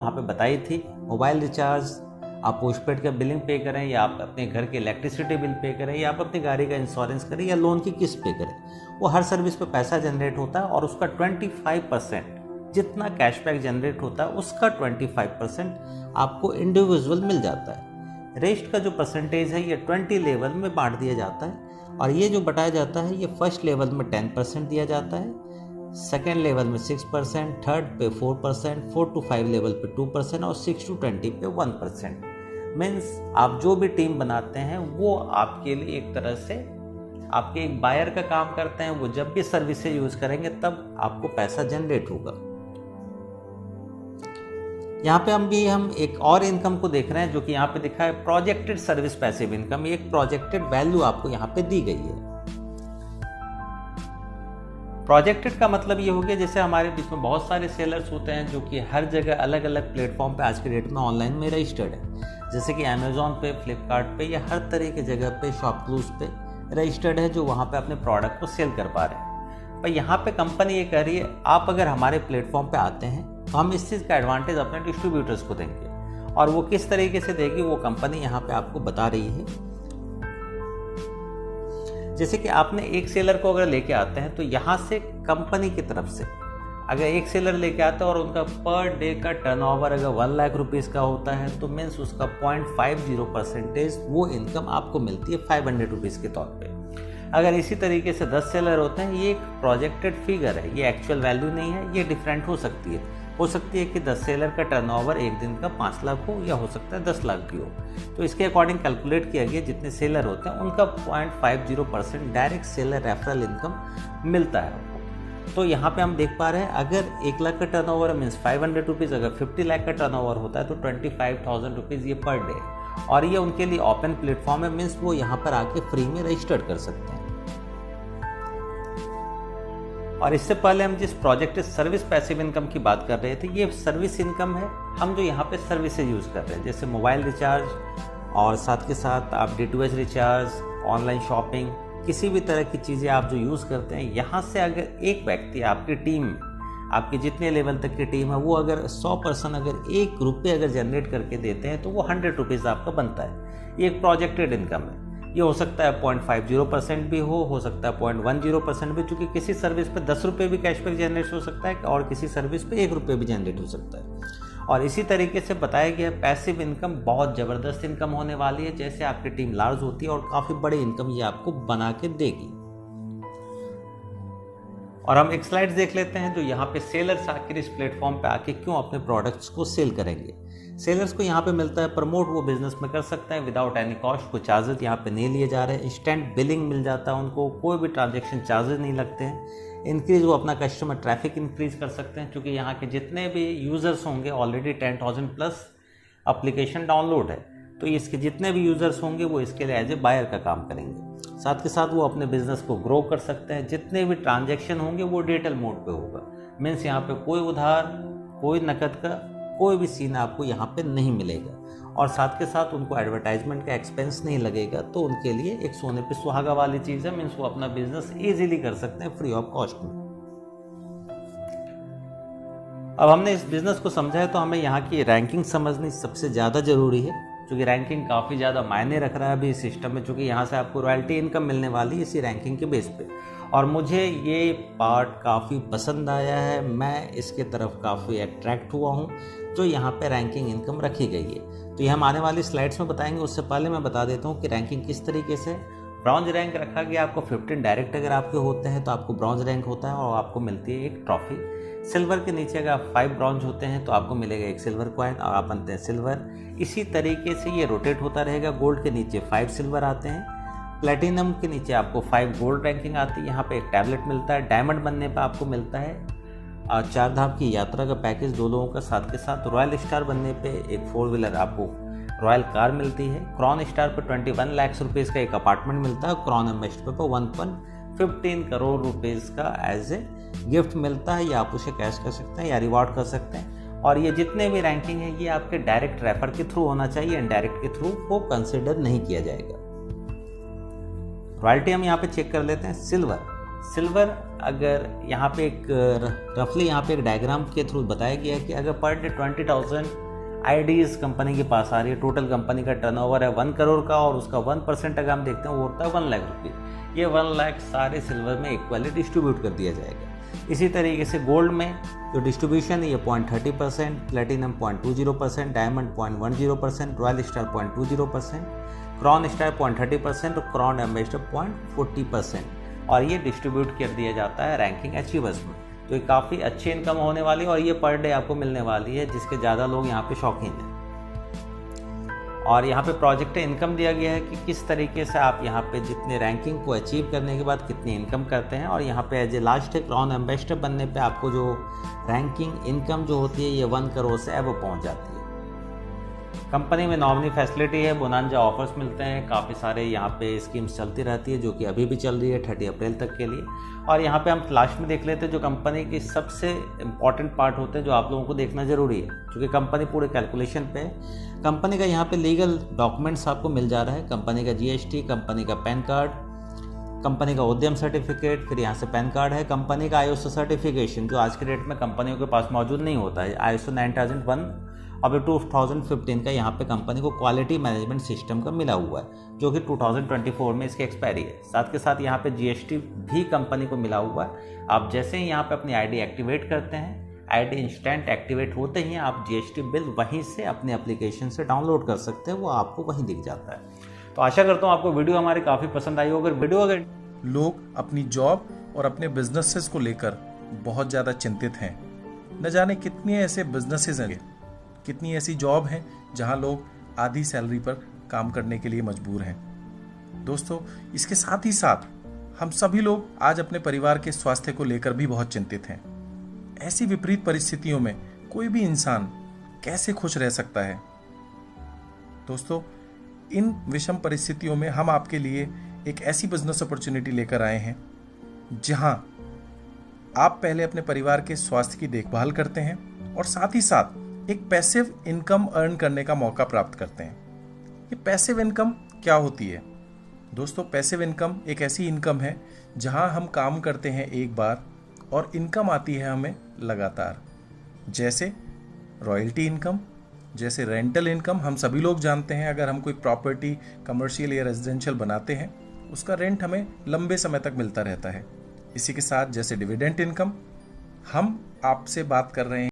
वहाँ पे बताई थी, मोबाइल रिचार्ज, आप पोस्टपेड का बिलिंग पे करें या आप अपने घर के इलेक्ट्रिसिटी बिल पे करें या आप अपनी गाड़ी का इंश्योरेंस करें या लोन की किस्त पे करें, वो हर सर्विस पे पैसा जनरेट होता है और उसका 25% जितना कैशबैक जनरेट होता है उसका 25% आपको इंडिविजुअल मिल जाता है। रेस्ट का जो परसेंटेज है ये 20 लेवल में बांट दिया जाता है और ये जो बटाया जाता है ये फर्स्ट लेवल में 10% दिया जाता है, सेकेंड लेवल में 6%, थर्ड पे 4%, 4 to 5 लेवल पे 2% और 6 to 20 पे 1%। मीन्स आप जो भी टीम बनाते हैं वो आपके लिए एक तरह से आपके एक बायर का काम करते हैं। वो जब भी सर्विसेज यूज करेंगे तब आपको पैसा जनरेट होगा। यहाँ पे हम एक और इनकम को देख रहे हैं जो कि यहाँ पे दिखा है प्रोजेक्टेड सर्विस पैसिव इनकम। एक प्रोजेक्टेड वैल्यू आपको यहाँ पे दी गई है। प्रोजेक्टेड का मतलब ये हो गया जैसे हमारे बीच में बहुत सारे सेलर्स होते हैं जो कि हर जगह अलग अलग प्लेटफॉर्म पे आज के डेट में ऑनलाइन में रजिस्टर्ड है, जैसे कि अमेजोन पे, फ्लिपकार्ट पे या हर तरह की जगह पे, शॉपक्लूज पे रजिस्टर्ड है जो वहाँ पे अपने प्रोडक्ट को सेल कर पा रहे हैं। पर यहाँ पे कंपनी ये कह रही है आप अगर हमारे प्लेटफॉर्म पे आते हैं तो हम इस चीज़ का एडवांटेज अपने डिस्ट्रीब्यूटर्स को देंगे और वो किस तरीके से देगी वो कंपनी यहाँ पे आपको बता रही है। जैसे कि आपने एक सेलर को अगर लेके आते हैं तो यहाँ से कंपनी की तरफ से अगर एक सेलर लेके आता है और उनका पर डे का टर्नओवर अगर 1 लाख रुपीज़ का होता है तो मीन्स उसका 0.50% वो इनकम आपको मिलती है 500 रुपीज़ के तौर पे। अगर इसी तरीके से 10 सेलर होते हैं, ये एक प्रोजेक्टेड फिगर है, ये एक्चुअल वैल्यू नहीं है, ये डिफरेंट हो सकती है। हो सकती है कि 10 सेलर का टर्नओवर एक दिन का 5 लाख हो या हो सकता है 10 लाख भी हो। तो इसके अकॉर्डिंग कैलकुलेट किया गया जितने सेलर होते हैं उनका 0.50% डायरेक्ट सेलर रेफरल इनकम मिलता है। तो यहाँ पे हम देख पा रहे हैं अगर 1 लाख का टर्नओवर मीन्स 500 रुपीज़, अगर 50 लाख का टर्नओवर होता है तो 25,000 रुपीज़ ये पर डे, और ये उनके लिए ओपन प्लेटफॉर्म है, मीन्स वो यहाँ पर आके फ्री में रजिस्टर्ड कर सकते हैं। और इससे पहले हम जिस प्रोजेक्ट सर्विस पैसिव इनकम की बात कर रहे थे, ये सर्विस इनकम है। हम जो यहाँ पे सर्विसेज यूज़ कर रहे हैं जैसे मोबाइल रिचार्ज और साथ के साथ आप D2H रिचार्ज, ऑनलाइन शॉपिंग, किसी भी तरह की चीज़ें आप जो यूज़ करते हैं, यहाँ से अगर एक व्यक्ति आपकी टीम में, आपकी जितने लेवल तक की टीम है वो अगर 100% अगर 1 रुपये अगर जनरेट करके देते हैं तो वो 100 रुपीज़ आपका बनता है। ये एक प्रोजेक्टेड इनकम है। ये हो सकता है 0.50% भी हो सकता है 0.10% भी, चूँकि किसी सर्विस पे 10 रुपये भी कैशबैक जनरेट हो सकता है और किसी सर्विस पे 1 रुपये भी जनरेट हो सकता है। और इसी तरीके से बताया गया पैसिव इनकम बहुत ज़बरदस्त इनकम होने वाली है। जैसे आपकी टीम लार्ज होती है और काफ़ी बड़ी इनकम ये आपको बना के देगी। और हम एक स्लाइड देख लेते हैं जो यहाँ पे सेलर्स आखिर इस प्लेटफॉर्म पे आके क्यों अपने प्रोडक्ट्स को सेल करेंगे। सेलर्स को यहाँ पे मिलता है प्रमोट, वो बिजनेस में कर सकते हैं विदाउट एनी कॉस्ट, कोई चार्जेस यहाँ पे नहीं लिए जा रहे हैं। इंस्टेंट बिलिंग मिल जाता है उनको, कोई भी ट्रांजेक्शन चार्जेस नहीं लगते हैं। इंक्रीज वो अपना कस्टमर ट्रैफिक इंक्रीज कर सकते हैं, क्योंकि यहाँ के जितने भी यूज़र्स होंगे ऑलरेडी 10,000 प्लस एप्लीकेशन डाउनलोड है, तो इसके जितने भी यूज़र्स होंगे वो इसके लिए एज ए बायर का काम करेंगे। साथ के साथ वो अपने बिजनेस को ग्रो कर सकते हैं। जितने भी ट्रांजैक्शन होंगे वो डिजिटल मोड पे होगा, मीन्स यहाँ पे कोई उधार, कोई नकद का कोई भी सीन आपको यहाँ पे नहीं मिलेगा। और साथ के साथ उनको एडवर्टाइजमेंट का एक्सपेंस नहीं लगेगा, तो उनके लिए एक सोने पे सुहागा वाली चीज़ है, मीन्स वो अपना बिजनेस ईजिली कर सकते हैं फ्री ऑफ कॉस्ट में। अब हमने इस बिज़नेस को समझा है तो हमें यहाँ की रैंकिंग समझनी सबसे ज़्यादा ज़रूरी है, क्योंकि रैंकिंग काफ़ी ज़्यादा मायने रख रहा है अभी इस सिस्टम में, क्योंकि यहाँ से आपको रॉयल्टी इनकम मिलने वाली है इसी रैंकिंग के बेस पे। और मुझे ये पार्ट काफ़ी पसंद आया है, मैं इसके तरफ काफ़ी अट्रैक्ट हुआ हूँ जो यहाँ पे रैंकिंग इनकम रखी गई है। तो ये हम आने वाली स्लाइड्स में बताएंगे, उससे पहले मैं बता देता हूँ कि रैंकिंग किस तरीके से। ब्रॉन्ज रैंक रखा गया आपको 15 डायरेक्ट अगर आपके होते हैं तो आपको ब्रॉन्ज रैंक होता है और आपको मिलती है एक ट्रॉफी। सिल्वर के नीचे अगर 5 ब्रॉन्ज होते हैं तो आपको मिलेगा एक सिल्वर कॉइन और आप बनते हैं सिल्वर। इसी तरीके से ये रोटेट होता रहेगा। गोल्ड के नीचे 5 सिल्वर आते हैं, प्लेटिनम के नीचे आपको 5 गोल्ड रैंकिंग आती है, यहाँ पे एक टैबलेट मिलता है। डायमंड बनने पर आपको मिलता है 4 धाम की यात्रा का पैकेज 2 लोगों का, साथ के साथ रॉयल स्टार बनने पे एक 4 व्हीलर आपको रॉयल कार मिलती है। क्रॉन स्टार पर 21 लाख रुपीज़ का एक अपार्टमेंट मिलता है। क्रॉन एम्बेसडर पर 1.15 करोड़ रुपीज़ का एज ए गिफ्ट मिलता है, या आप उसे कैश कर सकते हैं या रिवॉर्ड कर सकते हैं। और ये जितने भी रैंकिंग है ये आपके डायरेक्ट रेफर के थ्रू होना चाहिए, इनडायरेक्ट के थ्रू वो कंसिडर नहीं किया जाएगा। रॉयल्टी हम यहाँ पे चेक कर लेते हैं। सिल्वर सिल्वर अगर यहाँ पे एक रफली यहाँ पे एक डायग्राम के थ्रू बताया गया है कि अगर पर डे 20,000 आईडीज कंपनी के पास आ रही है, टोटल कंपनी का टर्नओवर है 1 करोड़ का और उसका 1% अगर हम देखते हैं वो होता है 1 लाख रुपये। ये 1 लाख सारे सिल्वर में इक्वली डिस्ट्रीब्यूट कर दिया जाएगा। इसी तरीके से गोल्ड में जो डिस्ट्रीब्यूशन है ये 0.30%, platinum 0.20%, diamond 0.10%, royal star 0.20%, crown star 0.30% और क्रॉन एम्बेसडर 0.40%, और ये डिस्ट्रीब्यूट कर दिया जाता है रैंकिंग अचीवर्स में। तो ये काफ़ी अच्छी इनकम होने वाली है और ये पर डे आपको मिलने वाली है, जिसके ज़्यादा लोग यहाँ पे शौकीन हैं। और यहाँ पे प्रोजेक्ट इनकम दिया गया है कि किस तरीके से आप यहाँ पे जितने रैंकिंग को अचीव करने के बाद कितनी इनकम करते हैं। और यहाँ पे एज ए लास्ट है क्रॉन एम्बेसडर बनने पे आपको जो रैंकिंग इनकम जो होती है ये 1 करोड़ से अब पहुँच जाती है। कंपनी में नॉमिनी फैसिलिटी है, बोनांजा ऑफर्स मिलते हैं, काफ़ी सारे यहाँ पे स्कीम्स चलती रहती है जो कि अभी भी चल रही है 30 अप्रैल तक के लिए। और यहाँ पे हम लास्ट में देख लेते हैं जो कंपनी की सबसे इम्पॉर्टेंट पार्ट होते हैं जो आप लोगों को देखना जरूरी है, क्योंकि कंपनी पूरे कैलकुलेशन पे कंपनी का यहाँ पे लीगल डॉक्यूमेंट्स आपको मिल जा रहा है। कंपनी का GST, कंपनी का पैन कार्ड, कंपनी का उद्यम सर्टिफिकेट, फिर यहाँ से पैन कार्ड है, कंपनी का ISO सर्टिफिकेशन जो आज के डेट में कंपनियों के पास मौजूद नहीं होता है, ISO 9001 अब 2015 का यहाँ पे कंपनी को क्वालिटी मैनेजमेंट सिस्टम का मिला हुआ है जो कि 2024 में इसकी एक्सपायरी है। साथ के साथ यहाँ पे GST भी कंपनी को मिला हुआ है। आप जैसे ही यहाँ पे अपनी आईडी एक्टिवेट करते हैं, आईडी इंस्टेंट एक्टिवेट होते ही आप GST बिल वहीं से अपने एप्लीकेशन से डाउनलोड कर सकते हैं, वो आपको वहीं दिख जाता है। तो आशा करता हूँ आपको वीडियो हमारी काफ़ी पसंद आई हो। अगर लोग अपनी जॉब और अपने बिजनेसेस को लेकर बहुत ज़्यादा चिंतित हैं। न जाने कितने ऐसे बिजनेसेस हैं, कितनी ऐसी जॉब हैं जहां लोग आधी सैलरी पर काम करने के लिए मजबूर हैं। दोस्तों, इसके साथ ही साथ हम सभी लोग आज अपने परिवार के स्वास्थ्य को लेकर भी बहुत चिंतित हैं। ऐसी विपरीत परिस्थितियों में कोई भी इंसान कैसे खुश रह सकता है? दोस्तों, इन विषम परिस्थितियों में हम आपके लिए एक ऐसी बिजनेस अपॉर्चुनिटी लेकर आए हैं जहां आप पहले अपने परिवार के स्वास्थ्य की देखभाल करते हैं और साथ ही साथ एक पैसिव इनकम अर्न करने का मौका प्राप्त करते हैं। ये पैसिव इनकम क्या होती है? दोस्तों, पैसिव इनकम एक ऐसी इनकम है जहां हम काम करते हैं एक बार और इनकम आती है हमें लगातार। जैसे रॉयल्टी इनकम, जैसे रेंटल इनकम। हम सभी लोग जानते हैं अगर हम कोई प्रॉपर्टी कमर्शियल या रेजिडेंशियल बनाते हैं उसका रेंट हमें लंबे समय तक मिलता रहता है। इसी के साथ जैसे डिविडेंड इनकम, हम आपसे बात कर रहे हैं